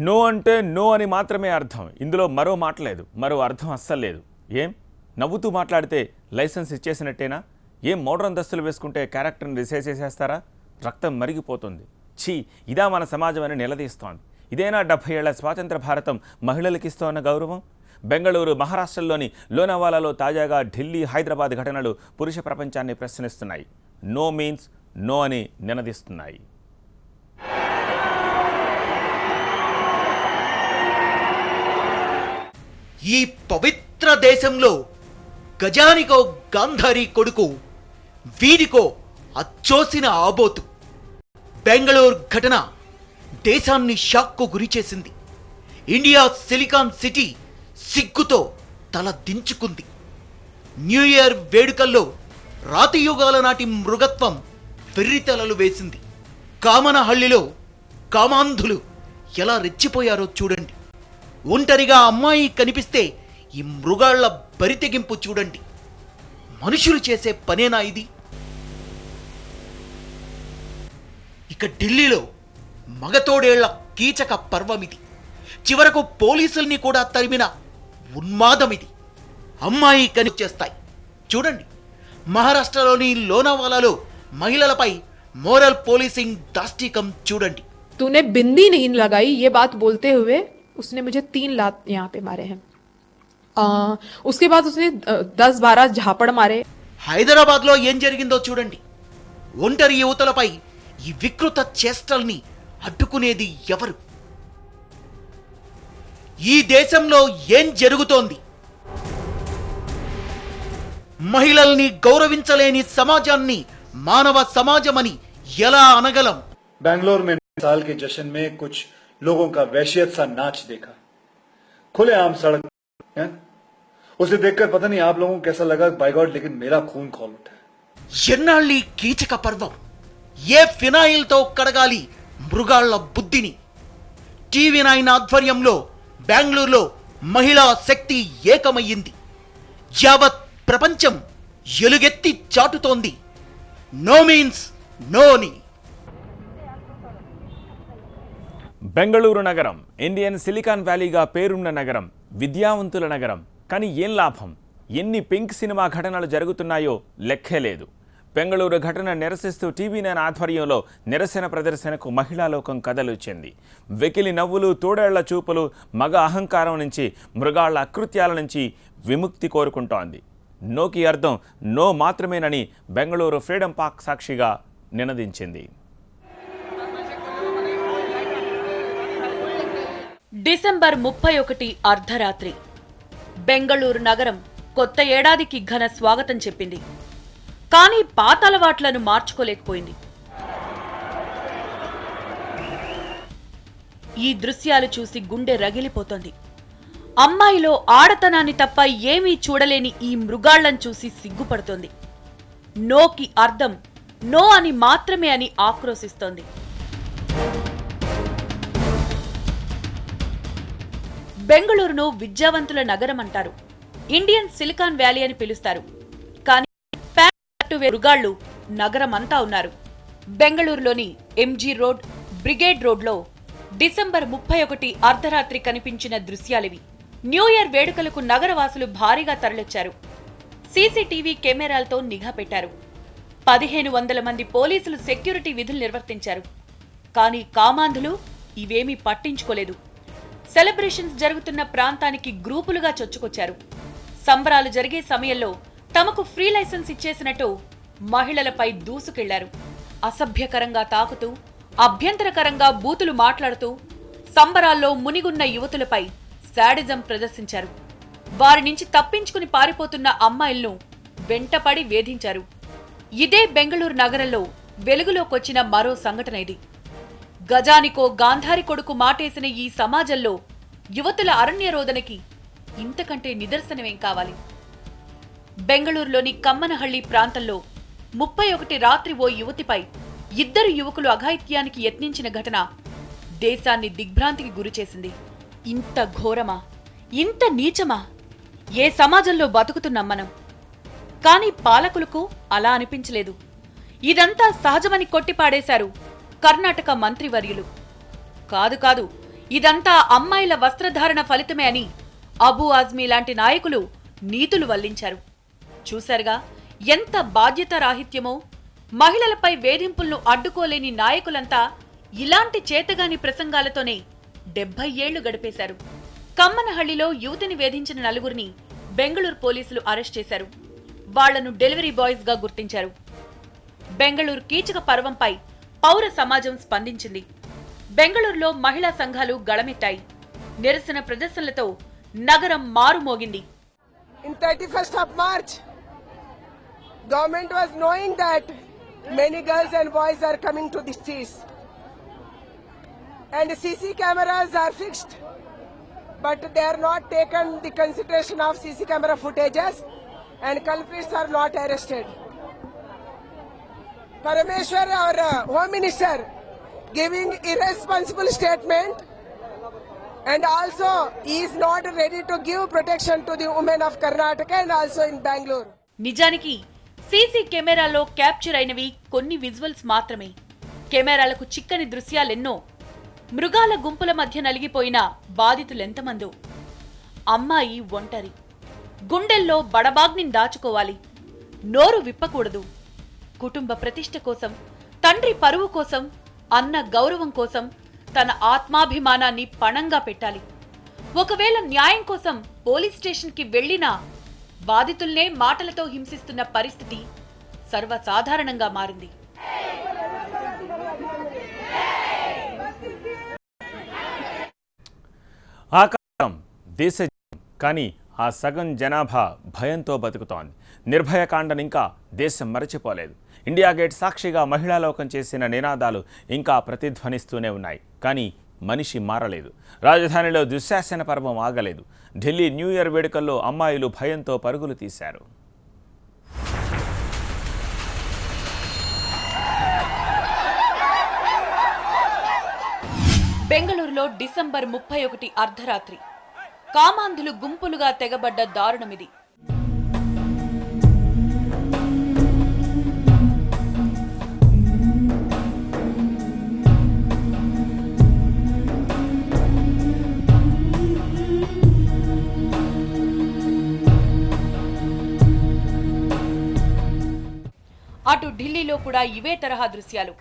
No అంటే no అని మాత్రమే అర్థం. ఇందులో మరో మాట లేదు, మరో అర్థం అస్సలు లేదు. ఏం నవ్వుతూ మాట్లాడితే లైసెన్స్ ఇచ్చేసినట్టేనా? ఏం మోడర్న్ దస్తులు వేసుకుంటే క్యారెక్టర్ని రిసైజ్ చేసేస్తారా? రక్తం మరిగిపోతుంది. ఛీ, ఇదా మన సమాజం అని నిలదీస్తోంది. ఇదేనా 70 ఏళ్ల స్వాతంత్ర భారతం మహిళలకు ఇస్తోన్న గౌరవం? బెంగళూరు, మహారాష్ట్రలోని లోనావాలాలో తాజాగా ఢిల్లీ, హైదరాబాద్ ఘటనలు పురుష ప్రపంచాన్ని ప్రశ్నిస్తున్నాయి. నో మీన్స్ నో అని నినదిస్తున్నాయి. ఈ పవిత్ర దేశంలో గజానికో గాంధారి కొడుకు, వీరికో అచ్చోసిన ఆబోతు. బెంగళూరు ఘటన దేశాన్ని షాక్కు గురిచేసింది. ఇండియా సిలికాన్ సిటీ సిగ్గుతో తల దించుకుంది. న్యూ ఇయర్ వేడుకల్లో రాతియుగాల నాటి మృగత్వం వెర్రితలలు వేసింది. కామనహళ్లిలో కామాంధులు ఎలా రెచ్చిపోయారో చూడండి. ఒంటరిగా అమ్మాయి కనిపిస్తే ఈ మృగాళ్ల బరితెగింపు చూడండి. మనుషులు చేసే పనేనా ఇది? ఇక ఢిల్లీలో మగతోడేళ్ల కీచక పర్వమిది. చివరకు పోలీసుల్ని కూడా తరిమిన ఉన్మాదమిది. అమ్మాయి కనిచేస్తాయి చూడండి. మహారాష్ట్రలోని లోనావాలాలో మహిళలపై మోరల్ పోలీసింగ్ దాష్టికం చూడండి. तूने बिंदी नहीं लगाई ये बात बोलते हुए उसने मुझे 3 लात यहाँ पे मारे हैं। उसके बाद उसने 10-12 झापड़ मारे। హైదరాబాద్ లో ఏం జరిగిందో చూడండి. ఒంటరి యువతులపై ఈ వికృత చేష్టల్ని అడ్డుకునేది ఎవరు? ఈ దేశంలో ఏం జరుగుతోంది? మహిళల్ని గౌరవించలేని సమాజాన్ని మానవ సమాజమని ఎలా అనగలం? बेंगलोर में साल के जश्न में कुछ लोगों का वहशियत सा नाच देखा, खुलेआम सड़क है? उसे देखकर पता नहीं आप लोगों को कैसा लगा, बाय गॉड, लेकिन मेरा खून खौल उठा। ఎన్నాళ్ళీ కీచక పర్వం? ఏ ఫినాయిల్ తో కడగాలి మృగాళ్ల బుద్ధిని? టీవీ9 ఆధ్వర్యంలో బెంగళూరులో మహిళా శక్తి ఏకమయ్యింది. యావత్ ప్రపంచం ఎలుగెత్తి చాటుతోంది నో మీన్స్ నో అని. బెంగళూరు నగరం ఇండియన్ సిలికాన్ వ్యాలీగా పేరున్న నగరం, విద్యావంతుల నగరం. కానీ ఏం లాభం? ఎన్ని పింక్ సినిమా ఘటనలు జరుగుతున్నాయో లెక్కే లేదు. బెంగళూరు ఘటన నిరసిస్తూ టీవీ9 ఆధ్వర్యంలో నిరసన ప్రదర్శనకు మహిళా లోకం కదలొచ్చింది. వెకిలి నవ్వులు, తోడేళ్ల చూపులు, మగ అహంకారం నుంచి, మృగాళ్ల అకృత్యాల నుంచి విముక్తి కోరుకుంటోంది. నోకి అర్థం నో మాత్రమేనని బెంగళూరు ఫ్రీడమ్ పార్క్ సాక్షిగా నినదించింది. డిసెంబర్ 31 అర్ధరాత్రి బెంగళూరు నగరం కొత్త ఏడాదికి ఘన స్వాగతం చెప్పింది. కానీ పాత అలవాట్లను మార్చుకోలేకపోయింది. ఈ దృశ్యాలు చూసి గుండె రగిలిపోతోంది. అమ్మాయిలో ఆడతనాన్ని తప్ప ఏమీ చూడలేని ఈ మృగాళ్లను చూసి సిగ్గుపడుతోంది. నోకి అర్థం నో అని మాత్రమే అని ఆక్రోశిస్తోంది. బెంగళూరును విద్యావంతుల నగరం అంటారు. ఇండియన్ సిలికాన్ వ్యాలీ అని పిలుస్తారు. కానీ మృగాళ్లు నగరం అంతా ఉన్నారు. బెంగళూరులోని ఎంజీ రోడ్, బ్రిగేడ్ రోడ్లో డిసెంబర్ 31 అర్ధరాత్రి కనిపించిన దృశ్యాలివి. న్యూ ఇయర్ వేడుకలకు నగరవాసులు భారీగా తరలిచ్చారు. సీసీటీవీ కెమెరాలతో నిఘా పెట్టారు. 1500 మంది పోలీసులు సెక్యూరిటీ విధులు నిర్వర్తించారు. కానీ కామాంధులు ఇవేమీ పట్టించుకోలేదు. సెలబ్రేషన్స్ జరుగుతున్న ప్రాంతానికి గ్రూపులుగా చొచ్చుకొచ్చారు. సంబరాలు జరిగే సమయంలో తమకు ఫ్రీ లైసెన్స్ ఇచ్చేసినట్టు మహిళలపై దూసుకెళ్లారు. అసభ్యకరంగా తాకుతూ, అభ్యంతరకరంగా బూతులు మాట్లాడుతూ సంబరాల్లో మునిగున్న యువతులపై శాడిజం ప్రదర్శించారు. వారి నుంచి తప్పించుకుని పారిపోతున్న అమ్మాయిలను వెంటపడి వేధించారు. ఇదే బెంగళూరు నగరంలో వెలుగులోకొచ్చిన మరో సంఘటన ఇది. గజానికో గాంధారి కొడుకు మాటేసిన ఈ సమాజంలో యువతుల అరణ్యరోదనకి ఇంతకంటే నిదర్శనమేం కావాలి? బెంగళూరులోని కమ్మనహళ్లి ప్రాంతంలో 31 రాత్రి ఓ యువతిపై 2 యువకులు అఘాయిత్యానికి యత్నించిన ఘటన దేశాన్ని దిగ్భ్రాంతికి గురిచేసింది. ఇంత ఘోరమా? ఇంత నీచమా? ఏ సమాజంలో బతుకుతున్నాం మనం? కానీ పాలకులకు అలా అనిపించలేదు. ఇదంతా సహజమని కొట్టిపాడేశారు కర్ణాటక మంత్రివర్యులు. కాదు కాదు, ఇదంతా అమ్మాయిల వస్త్రధారణ ఫలితమే అని అబూ ఆజ్మీ లాంటి నాయకులు నీతులు వల్లించారు. చూశారుగా ఎంత బాధ్యత రాహిత్యమో. మహిళలపై వేధింపులను అడ్డుకోలేని నాయకులంతా ఇలాంటి చేతగాని ప్రసంగాలతోనే 70 ఏళ్లు గడిపేశారు. కమ్మనహళ్లిలో యువతిని వేధించిన నలుగురిని బెంగళూరు పోలీసులు అరెస్ట్ చేశారు. వాళ్లను డెలివరీ బాయ్స్ గా గుర్తించారు. బెంగళూరు కీచక పర్వంపై పౌర సమాజం స్పందించింది. బెంగళూరులో మహిళా సంఘాలు గళమెత్తాయి. నిరసన ప్రదర్శనలతో నగరం మారుమోగింది. In 31st of March, government was knowing that many girls and boys are coming to the streets, and CC cameras are fixed, but they are not taken the consideration of CC camera footages, and culprits are not arrested. Parameshwar, our Home Minister, giving irresponsible statement, and also he is not ready to give protection to the women of Karnataka and also in Bangalore. నిజానికి CC కెమెరాలో capture అయినవి కొన్ని visuals మాత్రమే. కెమెరాలకు చిక్కని దృశ్యాలెన్నో. మృగాల గుంపుల మధ్య నలిగిపోయిన బాధితులెంతమందో. అమ్మాయి ఒంటరి. గుండెల్లో బడబాగ్నిని దాచుకోవాలి. నోరు విప్పకూడదు. కుటుంబ ప్రతిష్ట కోసం, తండ్రి పరువు కోసం, అన్న గౌరవం కోసం తన ఆత్మాభిమానాన్ని పణంగా పెట్టాలి. ఒకవేళ న్యాయం కోసం పోలీస్ స్టేషన్కి వెళ్లినా బాధితుల్నే మాటలతో హింసిస్తున్న పరిస్థితి సర్వసాధారణంగా మారింది. ఆకారం దేశ కానీ ఆ సగం జనాభా భయంతో బతుకుతోంది. నిర్భయ కాండను ఇంకా దేశం మరచిపోలేదు. ఇండియా గేట్ సాక్షిగా మహిళా లోకం చేసిన నినాదాలు ఇంకా ప్రతిధ్వనిస్తూనే ఉన్నాయి. కానీ మనిషి మారలేదు. రాజధానిలో దుశ్శాసన పర్వం ఆగలేదు. ఢిల్లీ న్యూ ఇయర్ వేడుకల్లో అమ్మాయిలు భయంతో పరుగులు తీశారు. బెంగళూరులో డిసెంబర్ 31 అర్ధరాత్రి కామాంధులు గుంపులుగా తెగబడ్డ దారుణమిది. అటు ఢిల్లీలో కూడా ఇవే తరహా దృశ్యాలు.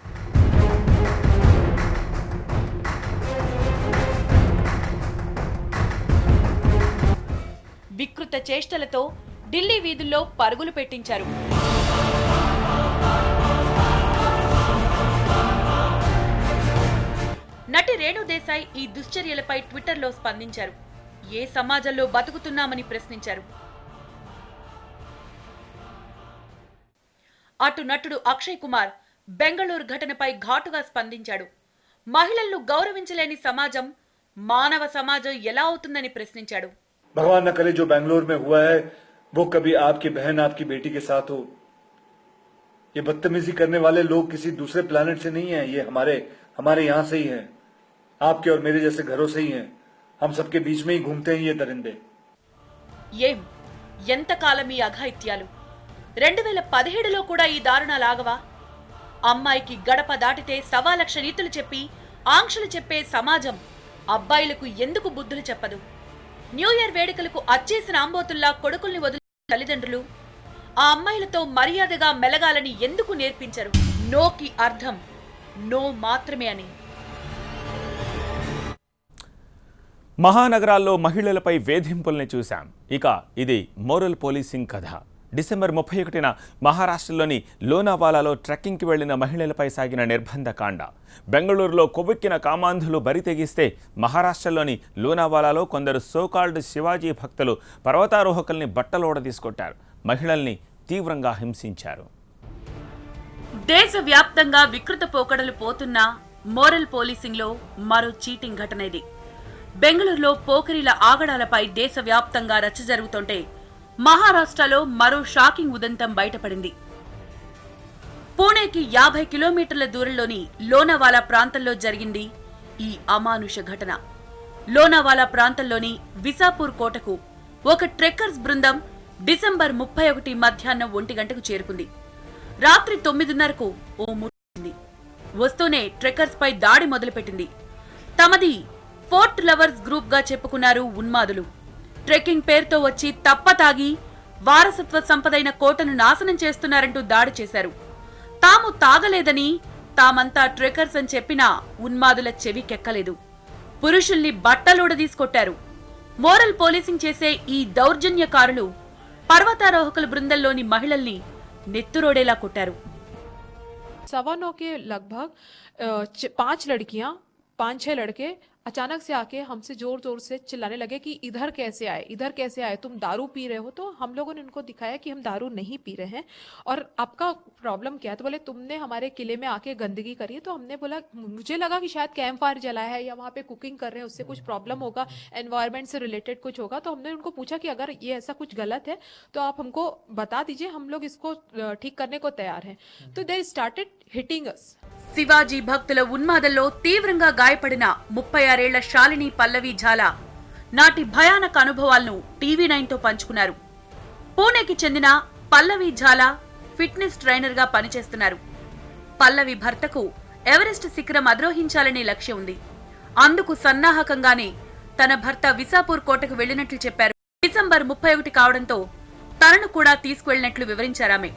వికృత చేష్టలతో ఢిల్లీ వీధుల్లో పరుగులు పెట్టించారు. నటి రేణు దేశాయ్ ఈ దుశ్చర్యలపై ట్విట్టర్లో స్పందించారు. ఏ సమాజంలో బతుకుతున్నామని ప్రశ్నించారు. అటు నటుడు అక్షయ్ కుమార్ బెంగళూరు ఘటనపై ఘాటుగా స్పందించాడు. మహిళలను గౌరవించలేని సమాజం మానవ సమాజం ఎలా అవుతుందని ప్రశ్నించాడు. भगवान न करे जो बेंगलोर में हुआ है वो कभी आपकी बहन आपकी बेटी के साथ हो. ये बदतमीजी करने वाले लोग किसी दूसरे प्लेनेट से नहीं है. ये हमारे यहाँ से ही है. आपके और मेरे जैसे घरों से ही हैं. हम सबके बीच में ही घूमते हैं ये दरिंदे. ఏం ఎంతకాలం ఈ అఘాయిత్యాలు? 2017లో కూడా ఈ దారుణాలాగవా? అమ్మాయికి గడప దాటితే 1,00,000 నీతులు చెప్పి ఆంక్షలు చెప్పే సమాజం అబ్బాయిలకు ఎందుకు బుద్ధులు చెప్పదు? న్యూ ఇయర్ వేడుకలకు అచ్చేసిన ఆంబోతుల్లా కొడుకుల్ని వదిలిన తల్లిదండ్రులు ఆ అమ్మాయిలతో మర్యాదగా మెలగాలని ఎందుకు నేర్పించరు? నోకి అర్థం నో మాత్రమే అని. మహానగరాల్లో మహిళలపై వేధింపుల్ని చూశాం. ఇక ఇది మోరల్ పోలీసింగ్ కథ. డిసెంబర్ 31న మహారాష్ట్రలోని లోనావాలాలో ట్రెక్కింగ్కి వెళ్లిన మహిళలపై సాగిన నిర్బంధ కాండ. బెంగళూరులో కొవ్వెక్కిన కామాంధులు బరి తెగిస్తే మహారాష్ట్రలోని లోనావాలాలో కొందరు సోకాల్డ్ శివాజీ భక్తులు పర్వతారోహకుల్ని బట్టలోడ తీసుకొట్టారు. మహిళల్ని తీవ్రంగా హింసించారు. దేశవ్యాప్తంగా వికృత పోకడలు పోతున్న మోరల్ పోలీసింగ్లో మరో చీటింగ్ ఘటన ఇది. బెంగళూరులో పోకరీల ఆగడాలపై దేశవ్యాప్తంగా రచ్చ జరుగుతుంటే మహారాష్ట్రలో మరో షాకింగ్ ఉదంతం బయటపడింది. పూణేకి 50 కిలోమీటర్ల దూరంలోని లోనావాలా ప్రాంతంలో జరిగింది ఈ అమానుష ఘటన. లోనావాలా ప్రాంతంలోని విసాపూర్ కోటకు ఒక ట్రెక్కర్స్ బృందం డిసెంబర్ 31 మధ్యాహ్నం 1 గంటకు చేరుకుంది. రాత్రి 9:30కు ఓ ముట్టింది. వస్తూనే ట్రెక్కర్స్ పై దాడి మొదలుపెట్టింది. తమది ఫోర్ట్ లవర్స్ గ్రూప్ గా చెప్పుకున్నారు ఉన్మాదులు. ట్రెక్కింగ్ పేరుతో వచ్చి తప్పతాగి వారసత్వ సంపదైన కోటను నాశనం చేస్తున్నారంటూ దాడి చేశారు. తాము తాగలేదని, తామంతా ట్రెక్కర్స్ అని చెప్పినా ఉన్మాదుల చెవికెక్కలేదు. పురుషుల్ని బట్టలూడదీసుకొట్టారు. మోరల్ పోలీసింగ్ చేసే ఈ దౌర్జన్యకారులు పర్వతారోహకుల బృందంలోని మహిళల్ని నెత్తురోడేలా కొట్టారు. 9:15 के लगभग 5-6 लड़के अचानक से आके हमसे जोर जोर से चिल्लाने लगे कि इधर कैसे आए, तुम दारू पी रहे हो। तो हम लोगों ने उनको दिखाया कि हम दारू नहीं पी रहे हैं और आपका प्रॉब्लम क्या है। तो बोले तुमने हमारे किले में आके गंदगी करी है। तो हमने बोला, मुझे लगा कि शायद कैंप फायर जलाया है या वहाँ पे कुकिंग कर रहे हैं, उससे कुछ प्रॉब्लम होगा, एनवायरनमेंट से रिलेटेड कुछ होगा। तो हमने उनको पूछा कि अगर ये ऐसा कुछ गलत है तो आप हमको बता दीजिए, हम लोग इसको ठीक करने को तैयार हैं। तो they started hitting us. Shivaji భక్తుల ఉన్మాదంలో తీవ్రంగా గాయపడిన 36 ఏళ్ల శాలిని పల్లవి ఝాలా నాటి భయానక అనుభవాలను టీవీ9తో పంచుకున్నారు. పూణేకి చెందిన పల్లవి ఝాలా ఫిట్నెస్ ట్రైనర్ గా పనిచేస్తున్నారు. పల్లవి భర్తకు ఎవరెస్ట్ శిఖరం అధిరోహించాలనే లక్ష్యం ఉంది. అందుకు సన్నాహకంగానే తన భర్త విసాపూర్ కోటకు వెళ్లినట్లు చెప్పారు. డిసెంబర్ 31 కావడంతో తనను కూడా తీసుకువెళ్లినట్లు వివరించారామె.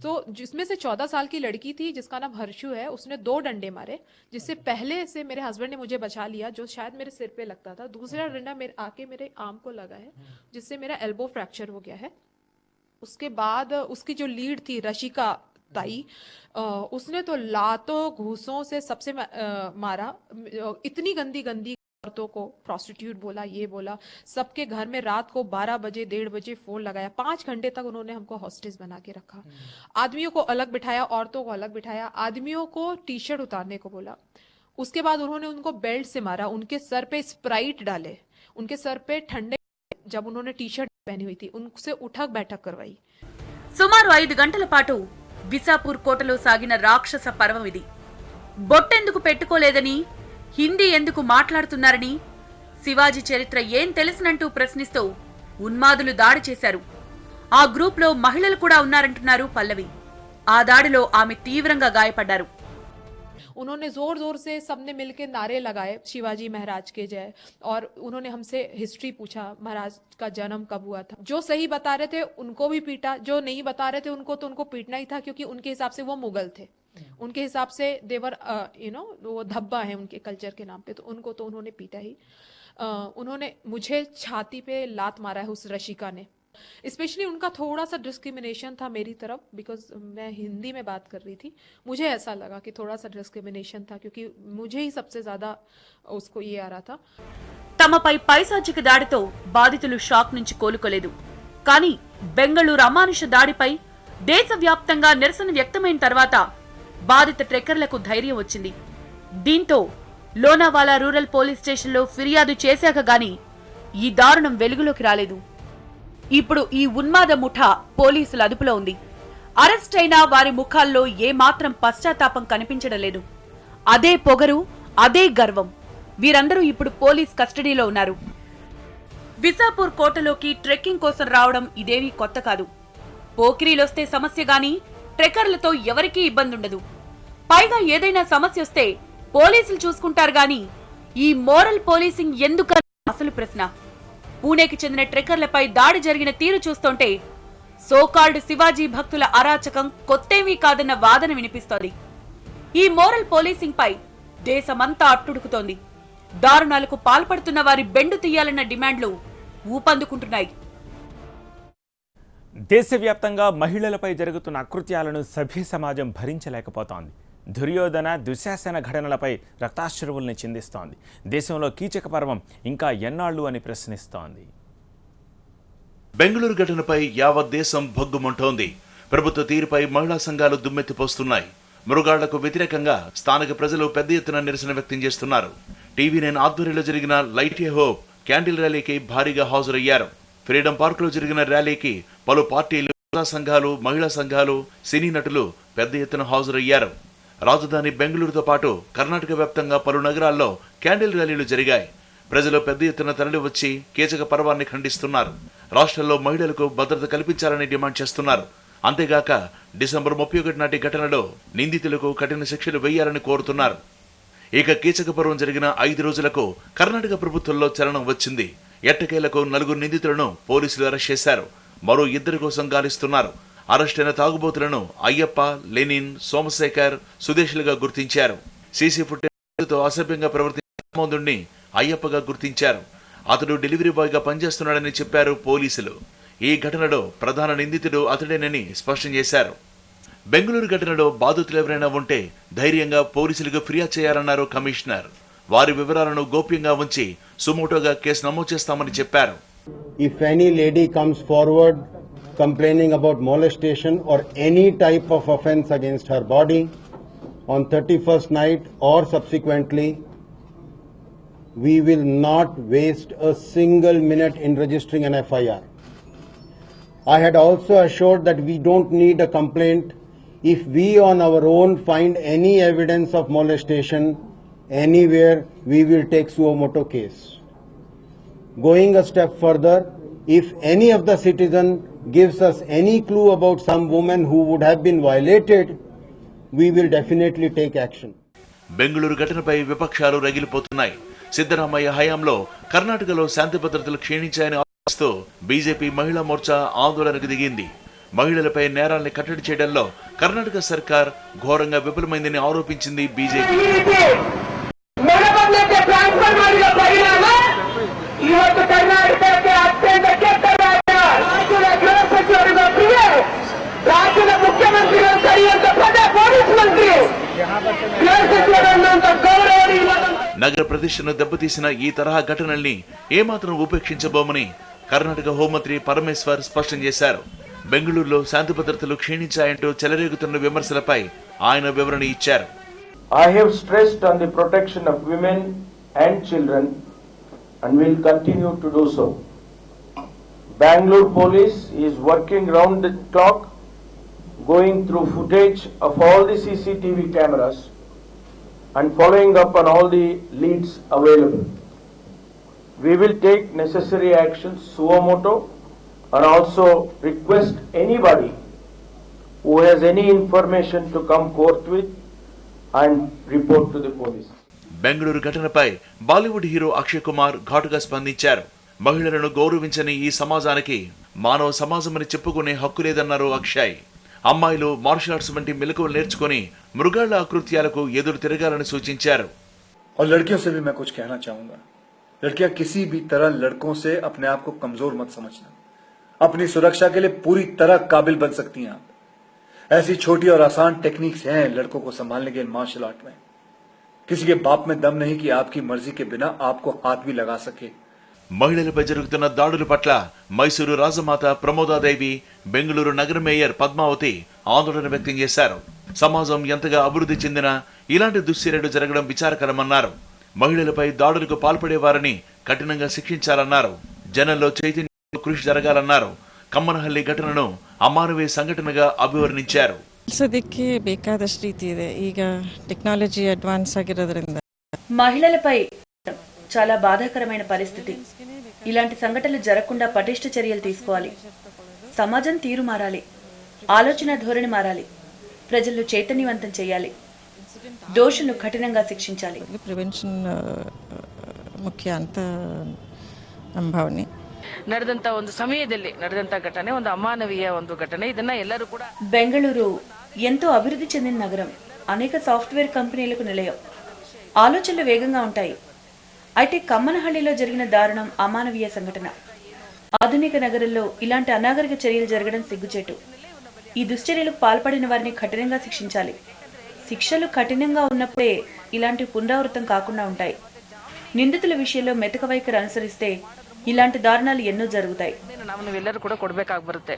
तो जिसमें से 14 साल की लड़की थी जिसका नाम हर्षु है, उसने 2 डंडे मारे, जिससे पहले से मेरे हस्बैंड ने मुझे बचा लिया, जो शायद मेरे सिर पे लगता था। दूसरा डंडा मेरे आर्म को लगा है, जिससे मेरा एल्बो फ्रैक्चर हो गया है। उसके बाद उसकी जो लीड थी रशिका ताई, उसने तो लातों घूसों से सबसे मारा। इतनी गंदी औरतों को प्रोस्टिट्यूट बोला, ये बोला। सबके घर में रात को 12 बजे 1:30 बजे फोन लगाया। 5 घंटे तक उन्होंने हमको हॉस्टेज बना के रखा। आदमियों को अलग बिठाया, औरतों को अलग बिठाया। आदमियों को टी-शर्ट उतारने को बोला। उसके बाद उन्होंने उनको बेल्ट से मारा, उनके सर पे स्प्राइट डाले, उनके सर पे ठंडे, जब उन्होंने टी-शर्ट पहनी हुई थी उनसे उठक बैठक करवाई। సుమారు 5 గంటల పాటు విసాపూర్ కోటలో సాగిన రాక్షస పర్వం ఇది. బొట్టెందుకు పెట్టుకోలేదని, హిందీ ఎందుకు మాట్లాడుతున్నారని, శివాజీ చరిత్ర ఏం తెలుసునంటూ ప్రశ్నిస్తూ ఉన్మాదులు దాడి చేశారు. ఆ గ్రూప్ లో మహిళలు కూడా ఉన్నారంటున్నారు పల్లవి. ఆ దాడిలో ఆమె తీవ్రంగా గాయపడ్డారు. उन्होंने जोर जोर से सबने मिलके नारे लगाए, शिवाजी महाराज के जय, और उन्होंने हमसे हिस्ट्री पूछा, महाराज का जन्म कब हुआ था। जो सही बता रहे थे उनको भी पीटा, जो नहीं बता रहे थे उनको पीटना ही था, क्योंकि उनके हिसाब से वो मुगल थे। उनके हिसाब से देवर वो धब्बा है उनके कल्चर के नाम पे, तो उनको तो उन्होंने पीटा ही। उन्होंने मुझे छाती पे लात मारा है उस रशिका ने। स्पेशली उनका थोड़ा सा डिस्क्रिमिनेशन था मेरी तरफ, बिकॉज मैं हिंदी में बात कर रही थी। मुझे ऐसा लगा कि थोड़ा सा डिस्क्रिमिनेशन था, क्योंकि मुझे ही सबसे ज्यादा उसको ये आ रहा था। తమపై పైశాచిక దాడితో బాధితులు షాక్ నుంచి కోలుకోలేదు. కానీ బెంగళూరు అమానుష దాడిపై దేశవ్యాప్తంగా నిరసన వ్యక్తమైన తర్వాత బాధిత ట్రెక్కర్లకు ధైర్యం వచ్చింది. దీంతో లోనావాలా రూరల్ పోలీస్ స్టేషన్లో ఫిర్యాదు చేశాక గాని ఈ దారుణం వెలుగులోకి రాలేదు. ఇప్పుడు ఈ ఉన్మాద ముఠా పోలీసుల అదుపులో ఉంది. అరెస్ట్ అయిన వారి ముఖాల్లో ఏమాత్రం పశ్చాత్తాపం కనిపించడం లేదు. అదే పొగరు, అదే గర్వం. వీరందరూ ఇప్పుడు పోలీస్ కస్టడీలో ఉన్నారు. విసాపూర్ కోటలోకి ట్రెక్కింగ్ కోసం రావడం ఇదేమీ కొత్త కాదు. పోకిరీలొస్తే సమస్య గాని ట్రెక్కర్లతో ఎవరికీ ఇబ్బంది ఉండదు. పైగా ఏదైనా సమస్య వస్తే పోలీసులు చూసుకుంటారు గాని ఈ మోరల్ పోలీసింగ్ ఎందుకని అసలు ప్రశ్న. పూణేకి చెందిన ట్రెక్కర్లపై దాడి జరిగిన తీరు చూస్తుంటే సోకాల్డ్ శివాజీ భక్తుల అరాచకం కొత్తేమీ కాదన్న వాదన వినిపిస్తోంది. ఈ మోరల్ పోలీసింగ్ పై దేశమంతా అట్టుడుకుతోంది. దారుణాలకు పాల్పడుతున్న వారి బెండు తీయాలన్న డిమాండ్లు ఊపందుకుంటున్నాయి. దేశవ్యాప్తంగా మహిళలపై జరుగుతున్న అకృత్యాలను సభ్య సమాజం భరించలేకపోతోంది. దుర్యోధన దుశ్శాసన ఘటనలపై రక్తాశ్రువుల్ని చిందిస్తోంది. దేశంలో కీచక పర్వం ఇంకా ఎన్నాళ్లు అని ప్రశ్నిస్తోంది. బెంగళూరు ఘటనపై యావత్ దేశం భగ్గుమంటోంది. ప్రభుత్వ తీరుపై మహిళా సంఘాలు దుమ్మెత్తిపోస్తున్నాయి. మృగాళ్లకు వ్యతిరేకంగా స్థానిక ప్రజలు పెద్ద ఎత్తున నిరసన వ్యక్తం చేస్తున్నారు. టీవీ9 ఆధ్వర్యంలో జరిగిన లైట్ ఏ హోప్ క్యాండిల్ ర్యాలీకి భారీగా హాజరయ్యారు. ఫ్రీడమ్ పార్క్ లో జరిగిన ర్యాలీకి పలు పార్టీలు, సంఘాలు, మహిళా సంఘాలు, సినీ నటులు పెద్ద ఎత్తున హాజరయ్యారు. రాజధాని బెంగళూరుతో పాటు కర్ణాటక వ్యాప్తంగా పలు నగరాల్లో క్యాండిల్ ర్యాలీలు జరిగాయి. ప్రజలు పెద్ద ఎత్తున తరలి వచ్చి కీచక పర్వాన్ని ఖండిస్తున్నారు. రాష్ట్రంలో మహిళలకు భద్రత కల్పించాలని డిమాండ్ చేస్తున్నారు. అంతేగాక డిసెంబర్ 31 నాటి ఘటనలో నిందితులకు కఠిన శిక్షలు వేయాలని కోరుతున్నారు. ఇక కీచకపురం జరిగిన 5 రోజులకు కర్ణాటక ప్రభుత్వంలో చలనం వచ్చింది. ఎట్టకేలకు 4 నిందితులను పోలీసులు అరెస్ట్ చేశారు. మరో 2 కోసం గాలిస్తున్నారు. అరెస్టైన తాగుబోతులను అయ్యప్ప, లెనిన్, సోమశేఖర్, సుదేశులుగా గుర్తించారు. సీసీ ఫుటేజ్తో అసభ్యంగా ప్రవర్తించిన రామోదుని అయ్యప్పగా గుర్తించారు. అతడు డెలివరీ బాయ్ గా పనిచేస్తున్నాడని చెప్పారు పోలీసులు. ఈ ఘటనలో ప్రధాన నిందితుడు అతడేనని స్పష్టం చేశారు. బెంగళూరు ఘటనలో బాధితులు ఎవరైనా ఉంటే ధైర్యంగా పోలీసులకు ఫిర్యాదు చేయాలన్నారు కమిషనర్. వారి వివరాలను గోప్యంగా ఉంచి సుమోటోగా కేసు నమోదు చేస్తామని చెప్పారు. If any lady comes forward complaining about molestation or any type of offence against her body on 31st night or subsequently, we will not waste a single minute in registering an FIR. I had also assured that we don't need a complaint if we on our own find any evidence of molestation anywhere. We will take suo motu case. Going a step further, if any of the citizen gives us any clue about some woman who would have been violated, we will definitely take action. Bengaluru ఘటనపై విపక్షాలు రగిలిపోతున్నాయి. సిద్ధరామయ్య హయాంలో కర్ణాటకలో శాంతి భద్రతలు క్షీణించాయని ఆరోపిస్తూ BJP మహిళా మోర్చా ఆందోళనకు దిగింది. మహిళలపై నేరాల్ని కట్టడి చేయడంలో కర్ణాటక సర్కార్ ఘోరంగా విఫలమైందని ఆరోపించింది బీజేపీ. ಇವತ್ತು ಕರ್ನಾಟಕಕ್ಕೆ ಅತ್ಯಂತ ಕೆಟ್ಟ ರಾಜ್ಯದ ಗೃಹ ಸಚಿವರಿಗೂ ರಾಜ್ಯದ ಮುಖ್ಯಮಂತ್ರಿಗಳು ಕರೆಯುವಂತ ಪದ ಪೊಲೀಸ್ ಮಂತ್ರಿ ಗೃಹ ಸಚಿವರನ್ನುವಂತ ಗೌರವ నగర ప్రతిష్టను దెబ్బతీసిన ఈ తరహా ఘటనల్ని ఏమాత్రం ఉపేక్షించబోమని కర్ణాటక హోంమంత్రి పరమేశ్వర్ స్పష్టం చేశారు. బెంగళూరులో శాంతి భద్రతలు క్షీణించాయంటూ చెలరేగుతున్న విమర్శలపై ఆయన వివరణ ఇచ్చారు. I have stressed on the protection of women and children and will continue to do so. Bangalore police is working round the clock, going through footage of all the CCTV cameras and following up on all the leads available. We will take necessary actions suo motu and also request anybody who has any information to come forth with and report to the police. Bengaluru ఘటనపై Bollywood hero Akshay Kumar ఘాటుగా స్పందించారు. మహిళలను గౌరవించని ఈ సమాజానికి మానవ సమాజమని చెప్పుకునే హక్కు లేదన్నారు అక్షయ్. అమ్మాయిలు మార్షల్ ఆర్ట్స్ వంటి మెలకువలు నేర్చుకుని మృగాళ్ల అకృత్యాలకు ఎదురు తిరగాలని సూచించారు. और लड़कियों से भी मैं कुछ कहना चाहूंगा. लड़कियां किसी भी तरह लड़कों से अपने आप को कमजोर मत समझना. अपनी सुरक्षा के लिए पूरी तरह काबिल बन सकती हैं आप. ऐसी छोटी और आसान टेक्निक्स हैं लड़कों को संभालने के मार्शल आर्ट में. किसी के बाप में दम नहीं कि आपकी मर्जी के बिना आपको हाथ भी लगा सके. మహిళలపై జరుగుతున్న దాడుల పట్ల మైసూరు రాజమాత ప్రమోదాదేవి, బెంగళూరు నగర మేయర్ పద్మావతి ఆందోళన వ్యక్తం చేశారు. సమాజం ఎంతగా అభివృద్ధి చెందినా ఇలాంటి దుశ్చర్యలు జరగడం విచారకరమన్నారు. మహిళలపై దాడులకు పాల్పడేవారిని కఠినంగా శిక్షించాలన్నారు. జనంలో చైతన్య కృషి జరగాలన్నారు. కమ్మనహల్లి ఘటనను అమానవీయ సంఘటనగా అభివర్ణించారు. ಸದ್ಯಕ್ಕೆ ಬೇಕಾದಷ್ಟು ರೀತಿ ಇದೆ. ಈಗ ಟೆಕ್ನಾಲಜಿ ಅಡ್ವಾನ್ಸ್ ಆಗಿರೋದ್ರಿಂದ మహిళలపై చాలా బాధాకరమైన పరిస్థితి. ఇలాంటి సంఘటనలు జరగకుండా పటిష్ట చర్యలు తీసుకోవాలి. సమాజం తీరు మారాలి, ఆలోచన ధోరణి మారాలి, ప్రజలను చైతన్యవంతం చేయాలి, దోషులను కఠినంగా శిక్షించాలి. ಪ್ರಿವೆನ್ಷನ್ ಮುಖ್ಯ ಅಂತ ನಮ್ಮ ಭಾವನೆ. ನಡೆದಂತ ಒಂದು ಸಮಯದಲ್ಲಿ ನಡೆದಂತ ಘಟನೆ ಒಂದು ಅಮಾನವೀಯ ಒಂದು ಘಟನೆ. ಇದನ್ನ ಎಲ್ಲರೂ ಕೂಡ బెంగళూరు ఎంతో అభివృద్ధి చెందిన నగరం. అనేక సాఫ్ట్వేర్ కంపెనీలకు నిలయం. ఆలోచనలు వేగంగా ఉంటాయి. అయితే కమ్మనహళ్లిలో జరిగిన దారుణం అమానవీయ సంఘటన. ఆధునిక నగరంలో ఇలాంటి అనాగరిక చర్యలు జరగడం సిగ్గుచేటు. ఈ దుశ్చర్యలకు పాల్పడిన వారిని కఠినంగా శిక్షించాలి. శిక్షలు కఠినంగా ఉన్నప్పుడే ఇలాంటి పునరావృతం కాకుండా ఉంటాయి. నిందితుల విషయంలో మెతక వైఖరి అనుసరిస్తే ఇలాంటి దారుణాలు ఎన్నో జరుగుతాయి. ನಾವೆಲ್ಲರೂ ಕೂಡ ಕೊಡಬೇಕಾಗಿ ಬರುತ್ತೆ.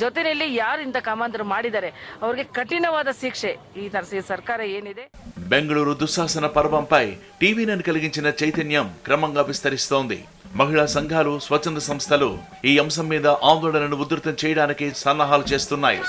ಜೊತೆಯಲ್ಲಿ ಯಾರು ಇಂಥ ಕಾಮಾಂತರ ಮಾಡಿದ್ದಾರೆ ಅವರಿಗೆ ಕಠಿಣವಾದ ಶಿಕ್ಷೆ ಈ ಸರ್ಕಾರ ಏನಿದೆ. బెంగళూరు దుశ్శాసన పర్వంపై టీవీ9 కలిగించిన చైతన్యం క్రమంగా విస్తరిస్తోంది. మహిళా సంఘాలు, స్వచ్ఛంద సంస్థలు ఈ అంశం మీద ఆందోళనను ఉధృతం చేయడానికి సన్నాహాలు చేస్తున్నాయి.